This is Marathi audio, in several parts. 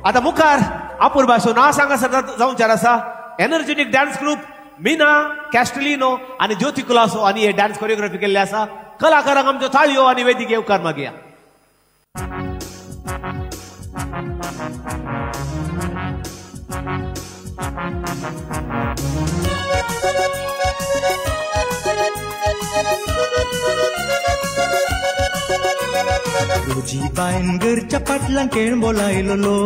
आता मुखार अपूर्वाशो नाव सांगा सर जाऊन चार असा एनर्जेटिक डान्स ग्रुप मीना कॅस्टलिनो आणि ज्योती कुलासो आणि हे डान्स कोरिओग्राफी केल्ले असा कलाकारांक आमच्यो थाळयो आणि वेदिके उपकार मागया. रोजी बायन घरच्या पाटलां खेळ बोलायलो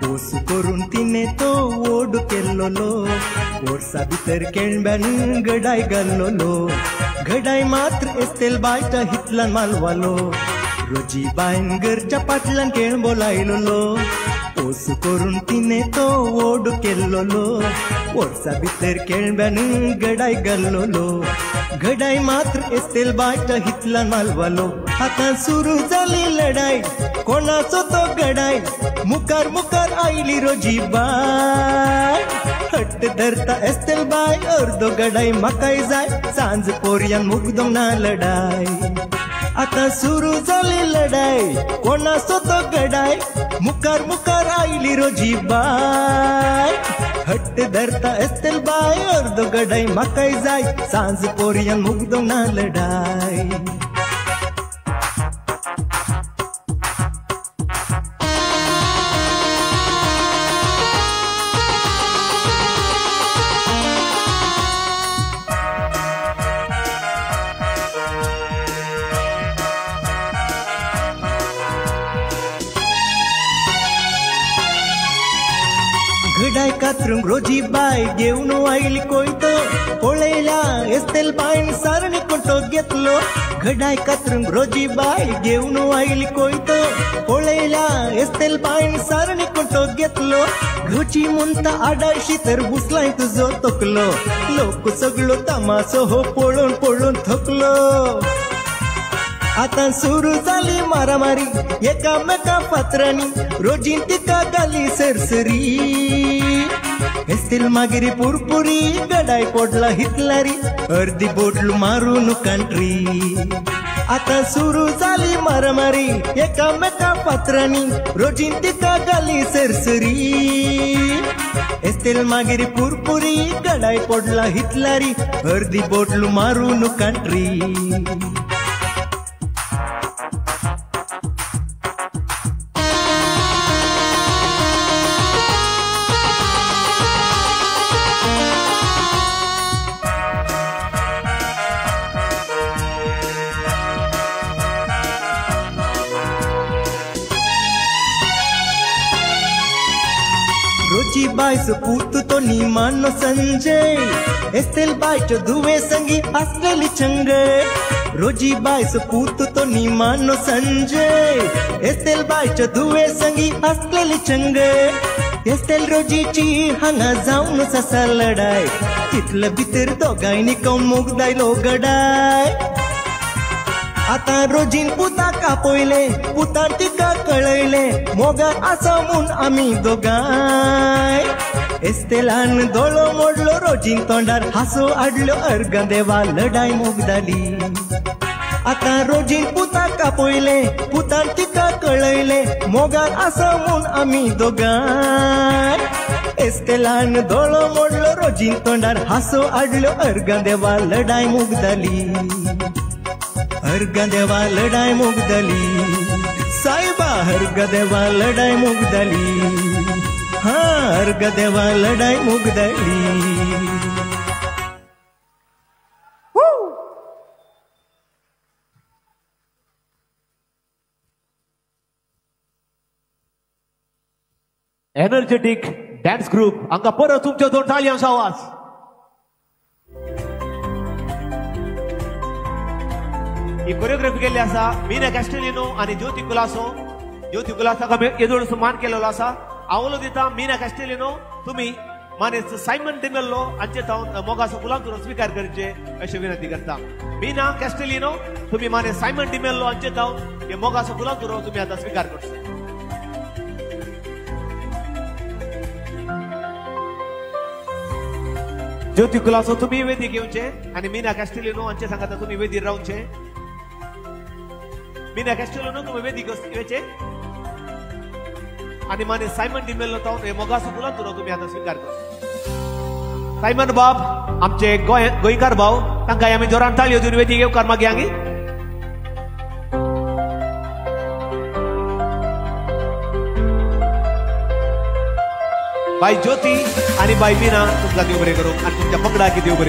पोस करून तिने तो ओढ केल्लो वर्सा भितर खेळब्यान गडाय घाल्लो गडाय मात्र एस्तेल बायटा हितलान मालवालो. रोजी बायन घरच्या पाटलां खेळ बोलायलो पोस करून तिने तो ओढ केल्लो वर्सा भितर खेळब्यान गडाय घाल्लो गडाय मात्र एस्तेल बायटा हितलान मालवालो. आता सुरू झाली लढाई कोणाचो तो गडाय मुखार मुखार आयली रोजी बाय हट्ट धरता एस्तेल बाय अर्धो गडाय म्हाकाय जाय सांज पोरयान मुगदोंग ना लढाई. आता सुरू झाली लढाई कोणाचो तो गडाय मुखार मुखार आयली रोजी बाय हट्ट धरता एस्तेल बाय अर्धो गडाय म्हाकाय जाय सांज पोरयान मुगदोंग ना लढाई. गडाय कातरूंक रोजी बाय घेवन आयली कोयतो पळयला एस्तेल बायन सारणी कोटो घेतलो. गडाय कातरूंक रोजी बाय घेवन आयली कोयतो पळयला एस्तेल बायन सारणी कोटो घेतलो. रोजी म्हणता आडायशी तर बुसलाय तुजो तकलो लोक सगळो तमासो हो पळोवन पळोवन थकलो. आता सुरू झाली मारामारी एकामेका फातरांनी रोजीन तिका घाली सरसरी एस्तेल मागिरी पुरपुरी गडाय पडला हितलारी अर्धी बोटलू मारून कंट्री. आता सुरू झाली मारामारी एकामेका फातरांनी रोजीन तिका घाली सरसरी एस्तेल मागिरी पुरपुरी गडाय पडला हितलारी अर्धी बोटलू मारून कंट्री. रोजी बायस पूत तो नीमानो संजय एस्तेल बायट धुवे संगी असलेली चंगे. रोजी बायस पूत तो नीमानो संजय एस्तेल बायट धुवे संगी असलेली चंगे. एस्तेल रोजीची हांगा जाऊन ससा लढाय तितलं भितर दोगांयनी कौन मुगदायलो गडाय. आता रोजीन पुता कापयले पुतान तिका कळयले मोगार आसा म्हूण आमी दोगांय. एस्तेलान दोळो मोडलो रोजीन तोंडार हासो हाडलो अर्गां देवा लढाय मोगदाली. आता रोजीन पुता कापयले पुतान तिका कळयले मोगार आसा म्हूण आमी दोगांय. एस्तेलान दोळो मोडलो रोजीन तोंडार हासो हाडलो अर्गां देवा लढाय मोगदाली. अर्गां देवा लढाय मोगदाली सायबा अर्गां देवा लढाय मोगदाली. हाँ अर्गां देवा लढाय मोगदाली. एनर्जेटिक डान्स ग्रुप हांकां परत तुमच्यो दोन ताळयांचो आवाज. ही कोरिओग्राफी केल्ली आसा मीना कॅस्टेलिनो आणि ज्योती कुलासो. ज्योती कुलासाक आमी येदोळसो मान केलेलो आसा. आवलो दिता मीना कॅस्टेलिनो तुम्ही मानेस सायमन डिमेल्लो हांचे हांव मोगाचो गुलाम करून स्वीकार करचे अशी विनंती करता. मीना कॅस्टेलिनो तुम्ही मानेस सायमन डिमेल्लो हांचे हांव हे मोगाचो गुलाम करून तुम्ही आता स्वीकार करचो. ज्योती कुलासो तुम्ही वेदी घेऊचे आणि मीना कॅस्टेलिनो हांचे सांगाता तुम्ही वेदीर रावचे. मीना कॅस्टेलिनो तुम्ही वेदी घेवचे आणि माने सायमन डिमेल तो हे मोगासो फुलां तुरो तुम्ही आता स्वीकार कर सायमन बाब आमचे गोंयकार भाव तांकां आमी जोरान ताळयो दिवन वेदी येवकार मागी हांगी बाई ज्योती आणि बाई मीना तुमकां देव बरें करूं आणि तुमच्या पगडाक देव बरें